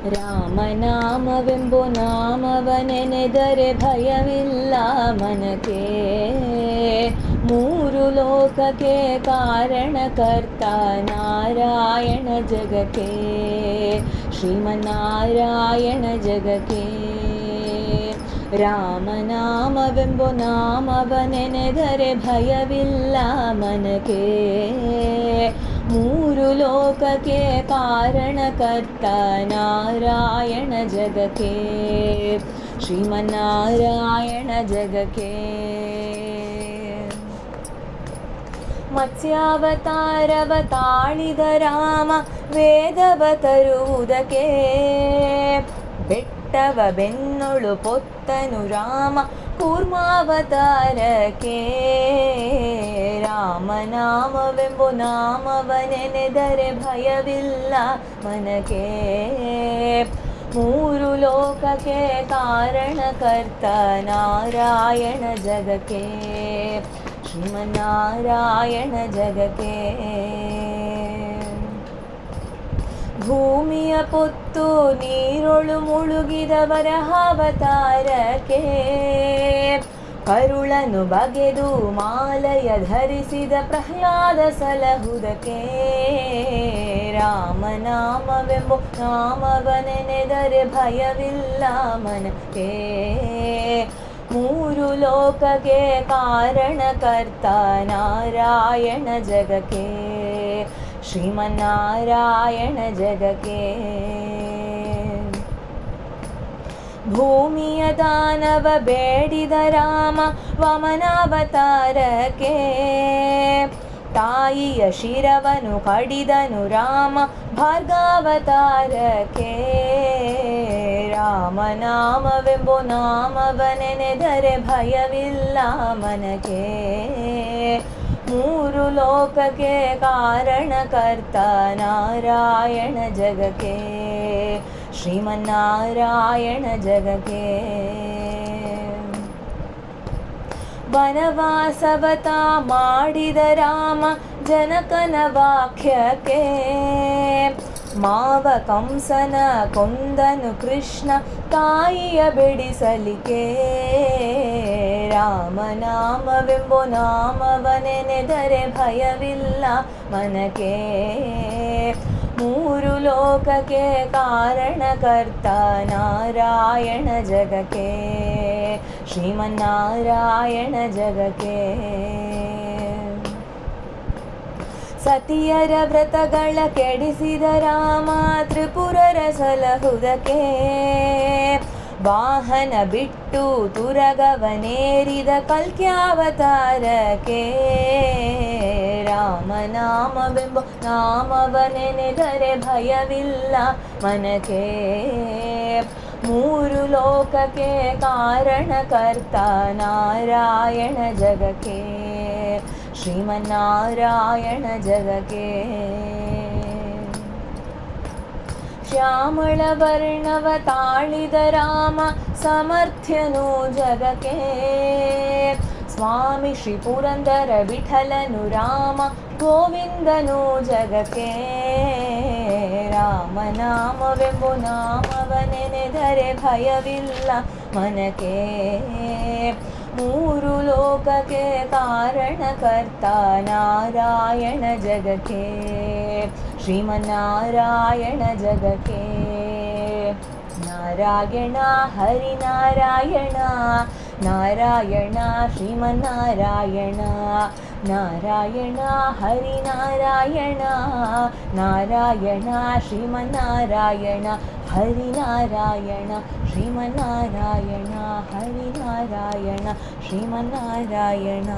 ರಾಮನಾಮವೆಂಬೋ ನಾಮವನೆನೆದರೆ ಭಯವಿಲ್ಲ ಮನಕ್ಕೆ. ಮೂರು ಲೋಕಕ್ಕೆ ಕಾರಣಕರ್ತ ನಾರಾಯಣ ಜಗಕ್ಕೆ, ಶ್ರೀಮನ್ನಾರಾಯಣ ಜಗಕ್ಕೆ. ರಾಮನಾಮವೆಂಬೋ ನಾಮವನೆನೆದರೆ ಭಯವಿಲ್ಲ ಮನಕ್ಕೆ. ಮೂರು ಲೋಕಕ್ಕೆ ಕಾರಣಕರ್ತ ನಾರಾಯಣ ಜಗಕ್ಕೆ, ಶ್ರೀಮನ್ನಾರಾಯಣ ಜಗಕ್ಕೆ. ಮತ್ಸ್ಯಾವತಾರವ ತಾಳಿದ ರಾಮ ವೇದವ ತರುವುದಕ್ಕೆ, ಬೆಟ್ಟವ ಬೆನ್ನೊಳು ಪೊತ್ತನು ರಾಮ ಕೂರ್ಮಾವತಾರಕ್ಕೆ. ರಾಮನಾಮವೆಂಬೋ ನಾಮವನೆನೆದರೆ ಭಯವಿಲ್ಲ ಮನಕ್ಕೆ. ಮೂರು ಲೋಕಕ್ಕೆ ಕಾರಣಕರ್ತ ನಾರಾಯಣ ಜಗಕ್ಕೆ, ಶ್ರೀಮನ್ನಾರಾಯಣ ಜಗಕ್ಕೆ. ಭೂಮಿಯ ಪೊತ್ತು ನೀರೊಳು ಮುಳುಗಿದ ವರಹಾವತಾರಕ್ಕೆ, ಕರುಳನು ಬಗೆದು ಮಾಲಯ ಧರಿಸಿದ ಪ್ರಹ್ಲಾದ ಸಲಹುದಕ್ಕೆ. ರಾಮನಾಮವೆಂಬೋ ನಾಮವನೆನೆದರೆ ಭಯವಿಲ್ಲ ಮನಕ್ಕೆ. ಮೂರು ಲೋಕಕ್ಕೆ ಕಾರಣಕರ್ತ ನಾರಾಯಣ ಜಗಕ್ಕೆ, ಶ್ರೀಮನ್ನಾರಾಯಣ ಜಗಕ್ಕೆ. ಭೂಮಿಯ ದಾನವ ಬೇಡಿದ ರಾಮ ವಾಮನಾವತಾರಕ್ಕೆ, ತಾಯಿಯ ಶಿರವನು ಕಡಿದನು ರಾಮ ಭಾರ್ಗಾವತಾರಕ್ಕೆ. ರಾಮನಾಮವೆಂಬೋ ನಾಮವನೆನೆದರೆ ಭಯವಿಲ್ಲ ಮನಕ್ಕೆ. ಮೂರು ಲೋಕಕ್ಕೆ ಕಾರಣಕರ್ತ ನಾರಾಯಣ ಜಗಕ್ಕೆ, ಶ್ರೀಮನ್ನಾರಾಯಣ ಜಗಕ್ಕೆ. ವನವಾಸವತ ಮಾಡಿದ ರಾಮ ಜನಕನ ವಾಕ್ಯಕ್ಕೆ, ಮಾವ ಕಂಸನ ಕೊಂದನು ಕೃಷ್ಣ ತಾಯಿಯ ಬಿಡಿಸಲಿಕ್ಕೆ. ರಾಮನಾಮವೆಂಬೋ ನಾಮವನೆನೆದರೆ ಭಯವಿಲ್ಲ ಮನಕ್ಕೆ. ಮೂರು ಲೋಕಕ್ಕೆ ಕಾರಣಕರ್ತ ನಾರಾಯಣ ಜಗಕ್ಕೆ, ಶ್ರೀಮನ್ನಾರಾಯಣ ಜಗಕ್ಕೆ. ಸತಿಯರ ವ್ರತಗಳ ಕೆಡಿಸಿದ ರಾಮ ತ್ರಿಪುರರ ಸಲಹುದಕ್ಕೆ, ವಾಹನ ಬಿಟ್ಟು ತುರಗವನೇರಿದ ಕಲ್ಕ್ಯಾವತಾರಕ್ಕೆ. ರಾಮನಾಮವೆಂಬೋ ನಾಮವನೆನೆದರೆ ಭಯವಿಲ್ಲ ಮನಕ್ಕೆ. ಮೂರು ಲೋಕಕ್ಕೆ ಕಾರಣಕರ್ತ ನಾರಾಯಣ ಜಗಕ್ಕೆ, ಶ್ರೀಮನ್ನಾರಾಯಣ ಜಗಕ್ಕೆ. ಶ್ಯಾಮಳ ವರ್ಣವ ತಾಳಿದ ರಾಮ ಸಮರ್ಥ್ಯನು ಜಗಕ್ಕೆ, ಸ್ವಾಮಿ ಶ್ರೀ ಪುರಂದರ ವಿಠಲನು ರಾಮ ಗೋವಿಂದನು ಜಗಕ್ಕೆ. ರಾಮನಾಮವೆಂಬೋ ನಾಮವನೆನೆದರೆ ಭಯವಿಲ್ಲ ಮನಕ್ಕೆ. ಮೂರು ಲೋಕಕ್ಕೆ ಕಾರಣಕರ್ತ ನಾರಾಯಣ ಜಗಕ್ಕೆ, ಶ್ರೀಮನ್ನಾರಾಯಣ ಜಗಕ್ಕೆ. ನಾರಾಯಣ ಹರಿನಾರಾಯಣ, ನಾರಾಯಣ ಶ್ರೀಮನ್ನಾರಾಯಣ. ನಾರಾಯಣ ಹರಿನಾರಾಯಣ, ನಾರಾಯಣ ಶ್ರೀಮನ್ನಾರಾಯಣ. ಹರಿನಾರಾಯಣ ಶ್ರೀಮನ್ನಾರಾಯಣ, ಹರಿನಾರಾಯಣ ಶ್ರೀಮನ್ನಾರಾಯಣ.